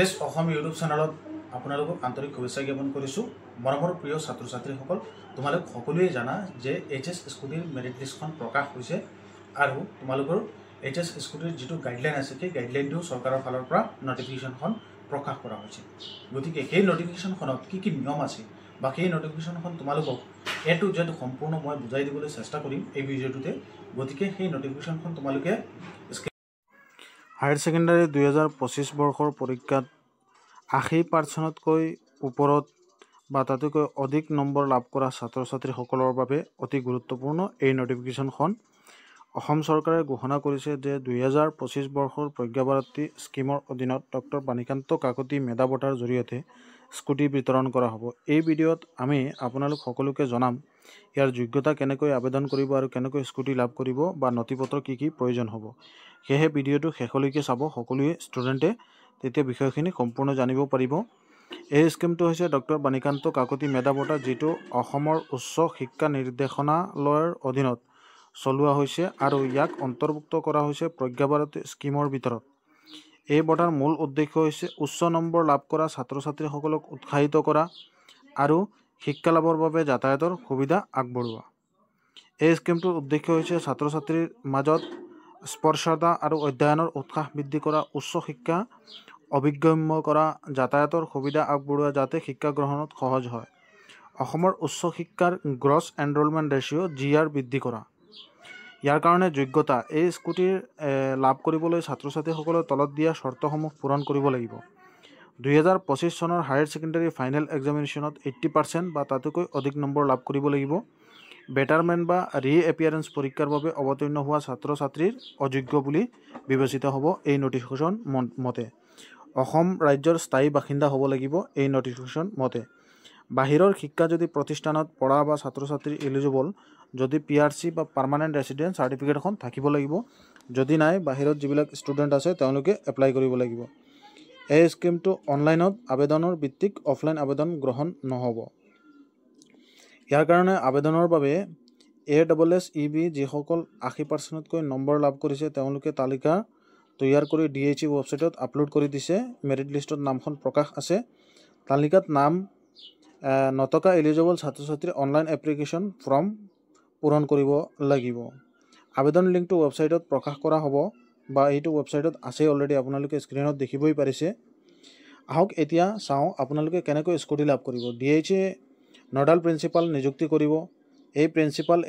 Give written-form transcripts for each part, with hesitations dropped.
Wales Assam YouTube চেনেলত আপোনালোকক আন্তৰিক শুভেচ্ছা জ্ঞাপন কৰিছোঁ। মৰমৰ প্ৰিয় ছাত্ৰ ছাত্ৰীসকল, তোমালোক সকলোৱে জানা যে এইচএছ স্কুটিৰ মেৰিট লিষ্টখন প্ৰকাশ হৈছে আৰু তোমালোকৰ এইচএছ স্কুটিৰ যিটো গাইডলাইন আছে সেই গাইডলাইনটো চৰকাৰৰ ফালৰ পৰা নটিফিকেশ্যনখন প্ৰকাশ কৰা হৈছে। গতিকে সেই নটিফিকেশ্যনখনত কি কি নিয়ম আছে বা সেই নটিফিকেশ্যনখন তোমালোকক এ টু জেড সম্পূৰ্ণ মই বুজাই দিবলৈ চেষ্টা কৰিম এই ভিডিঅ'টোতে। গতিকে সেই নটিফিকেশ্যনখন তোমালোকে হায়াৰ ছেকেণ্ডাৰী 2025 বৰ্ষৰ পৰীক্ষাত 80%তকৈ ওপৰত বা তাতকৈ অধিক নম্বৰ লাভ কৰা ছাত্ৰ ছাত্ৰীসকলৰ বাবে অতি গুৰুত্বপূৰ্ণ এই নটিফিকেশ্যনখন। অসম চৰকাৰে ঘোষণা কৰিছে যে 2025 বৰ্ষৰ প্ৰজ্ঞাভাৰতী স্কিমৰ অধীনত ডক্টৰ বাণীকান্ত কাকতি মেধা বঁটাৰ জৰিয়তে স্কুটি বিতৰণ কৰা হ'ব। এই ভিডিঅ'ত আমি আপোনালোক সকলোকে জনাম ইয়াৰ যোগ্যতা কেনেকৈ আবেদন কৰিব আৰু কেনেকৈ স্কুটি লাভ কৰিব বা নথিপত্ৰ কি কি প্ৰয়োজন হ'ব। সেয়েহে ভিডিঅ'টো শেষলৈকে চাব সকলোৱে ষ্টুডেণ্টে, তেতিয়া বিষয়খিনি সম্পূৰ্ণ জানিব পাৰিব। এই স্কিমটো হৈছে ডক্টৰ বাণীকান্ত কাকতি মেধা বঁটা, যিটো অসমৰ উচ্চ শিক্ষা নিৰ্দেশনালয়ৰ অধীনত চলোৱা হৈছে আৰু ইয়াক অন্তৰ্ভুক্ত কৰা হৈছে প্ৰজ্ঞাভাৰতী স্কিমৰ ভিতৰত। এই বঁটাৰ মূল উদ্দেশ্য হৈছে উচ্চ নম্বৰ লাভ কৰা ছাত্ৰ ছাত্ৰীসকলক উৎসাহিত কৰা আৰু শিক্ষা লাভৰ বাবে যাতায়াতৰ সুবিধা আগবঢ়োৱা। এই স্কিমটোৰ উদ্দেশ্য হৈছে ছাত্ৰ ছাত্ৰীৰ মাজত স্পৰ্শতা আৰু অধ্যয়নৰ উৎসাহ বৃদ্ধি কৰা, উচ্চ শিক্ষা অভিগম্য কৰা, যাতায়াতৰ সুবিধা আগবঢ়োৱা যাতে শিক্ষা গ্ৰহণত সহজ হয়। অসমৰ উচ্চ শিক্ষাৰ গ্ৰছ এনৰলমেণ্ট ৰেচিঅ' GR বৃদ্ধি কৰা। ইয়াৰ কাৰণে যোগ্যতা: এই স্কুটিৰ লাভ কৰিবলৈ ছাত্ৰ ছাত্ৰীসকলৰ তলত দিয়া চৰ্তসমূহ পূৰণ কৰিব লাগিব। 2025 চনৰ হায়াৰ ছেকেণ্ডাৰী ফাইনেল এক্সামিনেশ্যনত 80% বা তাতকৈ অধিক নম্বৰ লাভ কৰিব লাগিব। বেটাৰমেণ্ট বা ৰি-এপিয়াৰেঞ্চ পৰীক্ষাৰ বাবে অৱতীৰ্ণ হোৱা ছাত্ৰ ছাত্ৰীৰ অযোগ্য বুলি বিবেচিত হ'ব এই নটিফিকেশ্যন মতে। অসম ৰাজ্যৰ স্থায়ী বাসিন্দা হ'ব লাগিব এই নটিফিকেশ্যন মতে। বাহিৰৰ শিক্ষা যদি প্ৰতিষ্ঠানত পঢ়া বা ছাত্ৰ ছাত্ৰী এলিজিবল, যদি PRC বা পাৰ্মানেণ্ট ৰেচিডেণ্ট চাৰ্টিফিকেট এখন থাকিব লাগিব। যদি নাই, বাহিৰত যিবিলাক ষ্টুডেণ্ট আছে তেওঁলোকে এপ্লাই কৰিব লাগিব। এই স্কিমটো অনলাইনত আবেদনৰ ভিত্তিক অফলাইন আবেদন গ্ৰহণ নহ'ব। ইয়াৰ কাৰণে আবেদনৰ বাবে ASSEB যিসকল 80%তকৈ নম্বৰ লাভ কৰিছে তেওঁলোকে তালিকা তৈয়াৰ কৰি DHE ৱেবছাইটত আপলোড কৰি দিছে। মেৰিট লিষ্টত নামখন প্ৰকাশ আছে। তালিকাত নাম নথকা এলিজিবল ছাত্ৰ ছাত্ৰীৰ অনলাইন এপ্লিকেশ্যন ফৰ্ম পূৰণ কৰিব লাগিব। আবেদন লিংকটো ৱেবছাইটত প্ৰকাশ কৰা হ'ব বা এইটো ৱেবছাইটত আছে অলৰেডি, আপোনালোকে স্ক্ৰীণত দেখিবই পাৰিছে। আহক এতিয়া চাওঁ আপোনালোকে কেনেকৈ স্কুটি লাভ কৰিব। DHE নডাল প্ৰিন্সিপাল নিযুক্তি কৰিব। এই প্ৰিন্সিপাল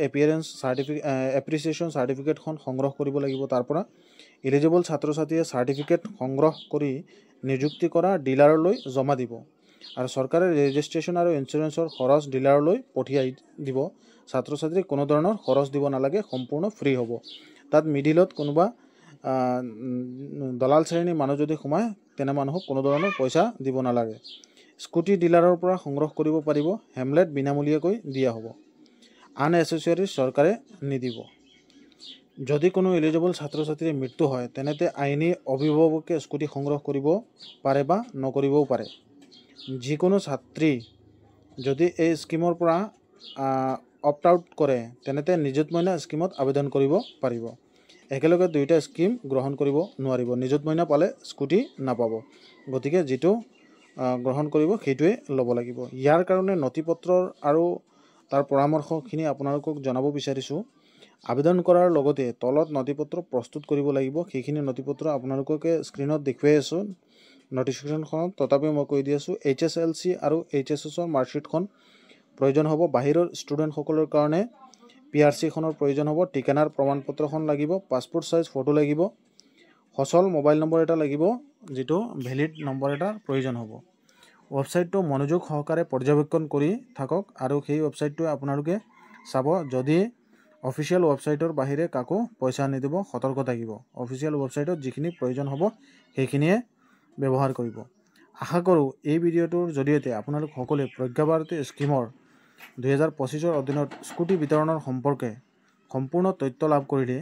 এপ্ৰিচিয়েশ্যন চাৰ্টিফিকেটখন সংগ্ৰহ কৰিব লাগিব। তাৰ পৰা এলিজিবল ছাত্ৰ ছাত্ৰীয়ে চাৰ্টিফিকেট সংগ্ৰহ কৰি নিযুক্তি কৰা ডিলাৰলৈ জমা দিব আৰু চৰকাৰে ৰেজিষ্ট্ৰেশ্যন আৰু ইঞ্চুৰেঞ্চৰ খৰচ ডিলাৰলৈ পঠিয়াই দিব। ছাত্ৰ ছাত্ৰীক কোনো ধৰণৰ খৰচ দিব নালাগে, সম্পূৰ্ণ ফ্ৰী হ'ব। তাত মিডিলত কোনোবা দলাল শ্ৰেণীৰ মানুহ যদি সোমায় তেনে মানুহক কোনো ধৰণৰ পইচা দিব নালাগে। স্কুটি ডিলাৰৰ পৰা সংগ্ৰহ কৰিব পাৰিব। হেমলেট বিনামূলীয়াকৈ দিয়া হ'ব। আন এচেচৰিজ চৰকাৰে নিদিব। যদি কোনো এলিজিবল ছাত্ৰ ছাত্ৰীৰ মৃত্যু হয় তেন্তে আইনী অভিভাৱকে স্কুটি সংগ্ৰহ কৰিব পাৰে বা নকৰিবও পাৰে। যিকোনো ছাত্ৰী যদি এই স্কিমৰ পৰা অপ্ট আউট কৰে তেন্তে নিযুত মইনা স্কিমত আবেদন কৰিব পাৰিব। একেলগে দুয়োটা স্কিম গ্ৰহণ কৰিব নোৱাৰিব। নিযুত মইনা পালে স্কুটি নাপাব। গতিকে যিটো গ্ৰহণ কৰিব সেইটোৱে ল'ব লাগিব। ইয়াৰ কাৰণে নথিপত্ৰ আৰু তাৰ পৰামৰ্শখিনি আপোনালোকক জনাব বিচাৰিছোঁ। আবেদন কৰাৰ লগতে তলত নথিপত্ৰ প্ৰস্তুত কৰিব লাগিব। সেইখিনি নথিপত্ৰ আপোনালোককে স্ক্ৰীণত দেখুৱাই আছোঁ নটিফিকেশ্যনখনত, তথাপিও মই কৈ দি আছোঁ। HSLC আৰু HSSৰ মাৰ্কশ্বিটখন প্ৰয়োজন হ'ব। বাহিৰৰ ষ্টুডেণ্টসকলৰ কাৰণে PRCখনৰ প্ৰয়োজন হ'ব। ঠিকনাৰ প্ৰমাণপত্ৰখন লাগিব। পাছপোৰ্ট চাইজ ফটো লাগিব। সচল মোবাইল নম্বৰ এটা লাগিব, যিটো ভেলিড নম্বৰ এটাৰ প্ৰয়োজন হ'ব। ৱেবছাইটটো মনোযোগ সহকাৰে পৰ্যবেক্ষণ কৰি থাকক আৰু সেই ৱেবছাইটটো আপোনালোকে চাব। যদি অফিচিয়েল ৱেবছাইটৰ বাহিৰে কাকো পইচা নিদিব, সতৰ্ক থাকিব। অফিচিয়েল ৱেবছাইটত যিখিনি প্ৰয়োজন হ'ব সেইখিনিয়ে ব্যৱহাৰ কৰিব। আশা কৰোঁ এই ভিডিঅ'টোৰ জৰিয়তে আপোনালোক সকলোৱে প্ৰজ্ঞাভাৰতী স্কিমৰ 2025ৰ অধীনত স্কুটি বিতৰণৰ সম্পৰ্কে সম্পূৰ্ণ তথ্য লাভ কৰিলে।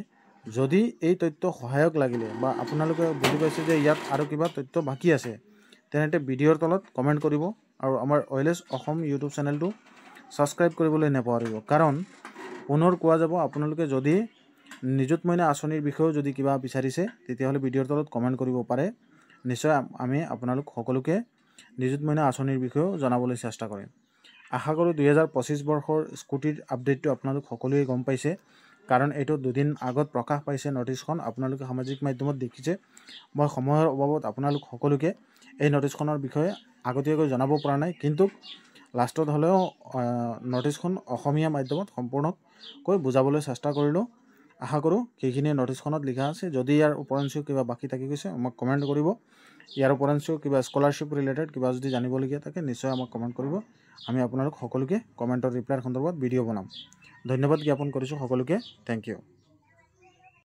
যদি এই তথ্য সহায়ক লাগিলে বা আপোনালোকে বুজি পাইছে যে ইয়াত আৰু কিবা তথ্য বাকী আছে, তেনেতে ভিডিঅ'ৰ তলত কমেণ্ট কৰিব আৰু আমাৰ ওয়েলেছ অসম ইউটিউব চেনেলটো ছাবস্ক্ৰাইব কৰিবলৈ নাপাহৰিব। কাৰণ পুনৰ কোৱা যাব, আপোনালোকে যদি নিযুত মইনা আঁচনিৰ বিষয়েও যদি কিবা বিচাৰিছে তেতিয়াহ'লে ভিডিঅ'ৰ তলত কমেণ্ট কৰিব পাৰে। নিশ্চয় আমি আপোনালোক সকলোকে নিযুত মইনা আঁচনিৰ বিষয়েও জনাবলৈ চেষ্টা কৰিম। আশা কৰোঁ 2025 বৰ্ষৰ স্কুটিৰ আপডেটটো আপোনালোক সকলোৱে গম পাইছে, কাৰণ এইটো দুদিন আগত প্ৰকাশ পাইছে নটিছখন। আপোনালোকে সামাজিক মাধ্যমত দেখিছে। মই সময়ৰ অভাৱত আপোনালোক সকলোকে এই নটিছখনৰ বিষয়ে আগতীয়াকৈ জনাব পৰা নাই, কিন্তু লাষ্টত হ'লেও নটিছখন অসমীয়া মাধ্যমত সম্পূৰ্ণকৈ বুজাবলৈ চেষ্টা কৰিলোঁ। আশা কৰোঁ সেইখিনি নটিছখনত লিখা আছে। যদি ইয়াৰ ওপৰঞ্চিও কিবা বাকী থাকি গৈছে আমাক কমেণ্ট কৰিব। ইয়াৰ ওপৰঞ্চিও কিবা স্কলাৰশ্বিপ ৰিলেটেড কিবা যদি জানিবলগীয়া থাকে নিশ্চয় আমাক কমেণ্ট কৰিব। আমি আপোনালোক সকলোকে কমেণ্টৰ ৰিপ্লাইৰ সন্দৰ্ভত ভিডিঅ' বনাম। ধন্যবাদ জ্ঞাপন কৰিছোঁ সকলোকে। Thank U.